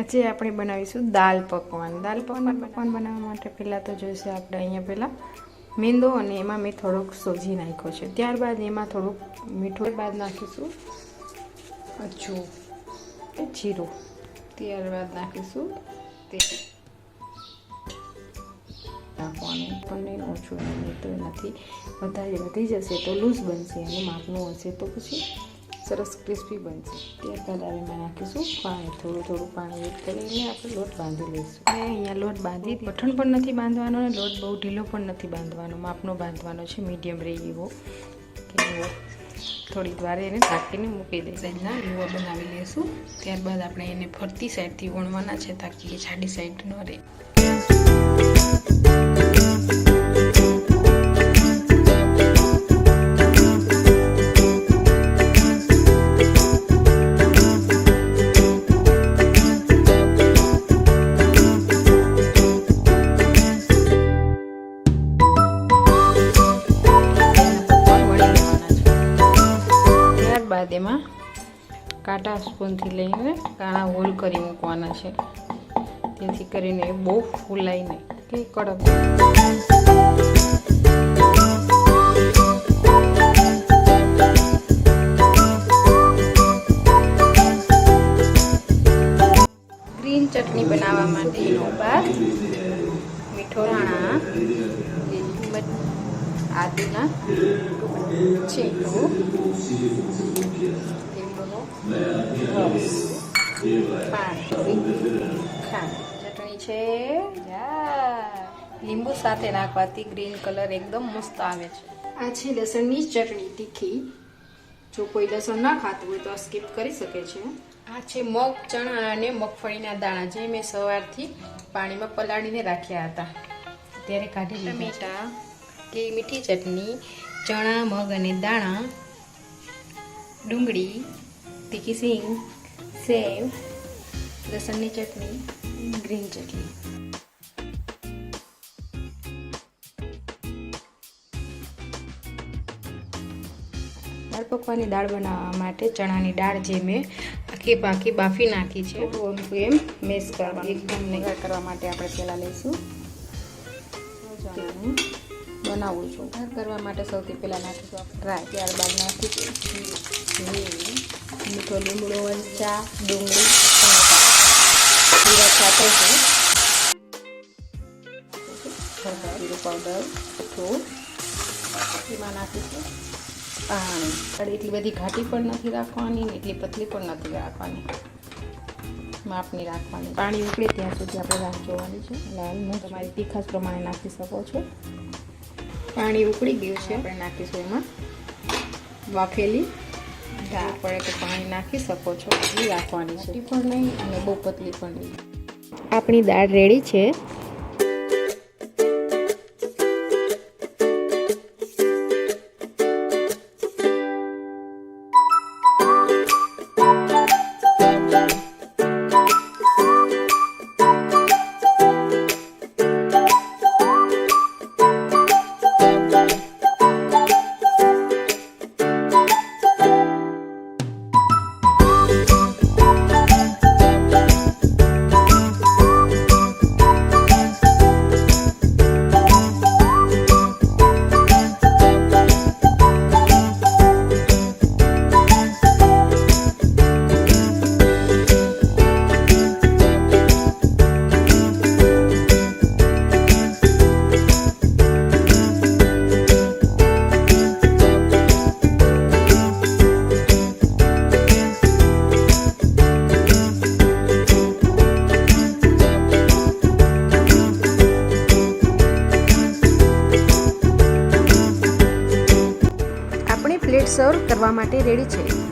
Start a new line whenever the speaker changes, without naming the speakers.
આજે આપણે બનાવીશું દાલ પકવાન બનાવવા માટે પહેલાં તો જોઈશે આપણે અહીંયા પહેલાં મેંદો અને એમાં મેં થોડોક સોજી નાખ્યો છે. ત્યારબાદ એમાં થોડુંક મીઠું બાદ નાખીશું અજમો જીરું. ત્યારબાદ નાખીશું તેલ નાખવાનું પણ ઓછું તો નથી વધારે વધી જશે તો લૂઝ બનશે અને માપનું હશે તો પછી સરસ ક્રિસ્પી બનશે. ત્યારબાદ હવે એમાં નાખીશું પાણી. થોડું પાણી એડ કરીને આપણે લોટ બાંધી લઈશું. મેં અહીંયા લોટ બાંધી કઠણ પણ નથી બાંધવાનો અને લોટ બહુ ઢીલો પણ નથી બાંધવાનો, માપનો બાંધવાનો છે, મીડિયમ રહે એવો કે થોડીક વાર એને ઢાંકીને મૂકી દઈશું. એના લુવા બનાવી લઈશું. ત્યારબાદ આપણે એને ફરતી સાઈડથી વણવાના છે તાકી એ જાડી સાઈડ ન રહે. બાદ એમાં કાંટા સ્પૂનથી લઈને કાણા હોલ કરી મૂકવાના છે જેથી કરીને બહુ ફૂલાય નહીં કે કડક. ગ્રીન ચટણી બનાવવા માટેનો ભાત મીઠો ધાણા આદુના છીણું લીંબુનો રસ પાણી ખાંડ ચટણી છે. લીંબુ સાથે નાખવાથી ગ્રીન કલર એકદમ મસ્ત આવે છે. આ છે લસણની ચટણી તીખી. જો કોઈ લસણ ના ખાતું હોય તો આ સ્કીપ કરી શકે છે. આ છે મગ ચણા અને મગફળીના દાણા જે મેં સવારથી પાણીમાં પલાળીને રાખ્યા હતા ત્યારે કાઢી ટમેટા કે મીઠી ચટણી, ચણા મગ અને દાણા, ડુંગળી, તીખી સિંગ, સેવ, લસણની ચટણી, ગ્રીન ચટણી. દાળ પકવાની દાળ બનાવવા માટે ચણાની દાળ જે મેં આખી બાફી નાખી છે એમ મેશ કરવાનું. એકદમ નહીં કરવા માટે આપણે પહેલાં લઈશું બનાવું છું. કરવા માટે સૌથી પહેલાં નાખીશું ડ્રાય. ત્યારબાદ નાખીશું મીઠો લીમડો, ચા, ડુંગળી, જીરા છાંટે છે, જીરું પાવડર, મીઠું. એમાં નાખીશું પાણી. એટલી બધી ઘાટી પણ નથી રાખવાની ને એટલી પતલી પણ નથી રાખવાની, માપની રાખવાની. પાણી ઉકળે ત્યાં સુધી આપણે રાહ જોવાની છે. લાલ મરચ તમારી તીખાશ પ્રમાણે નાખી શકો છો. પાણી ઉકળી ગયું છે. આપણે નાખીશું એમાં બાફેલી દાળ. પડે તો પાણી નાખી શકો છો. એટલી રાખવાની છે પણ નહીં અને બહુ પતલી પણ નહીં. આપણી દાળ રેડી છે. પ્લેટ સર્વ કરવા માટે રેડી છે.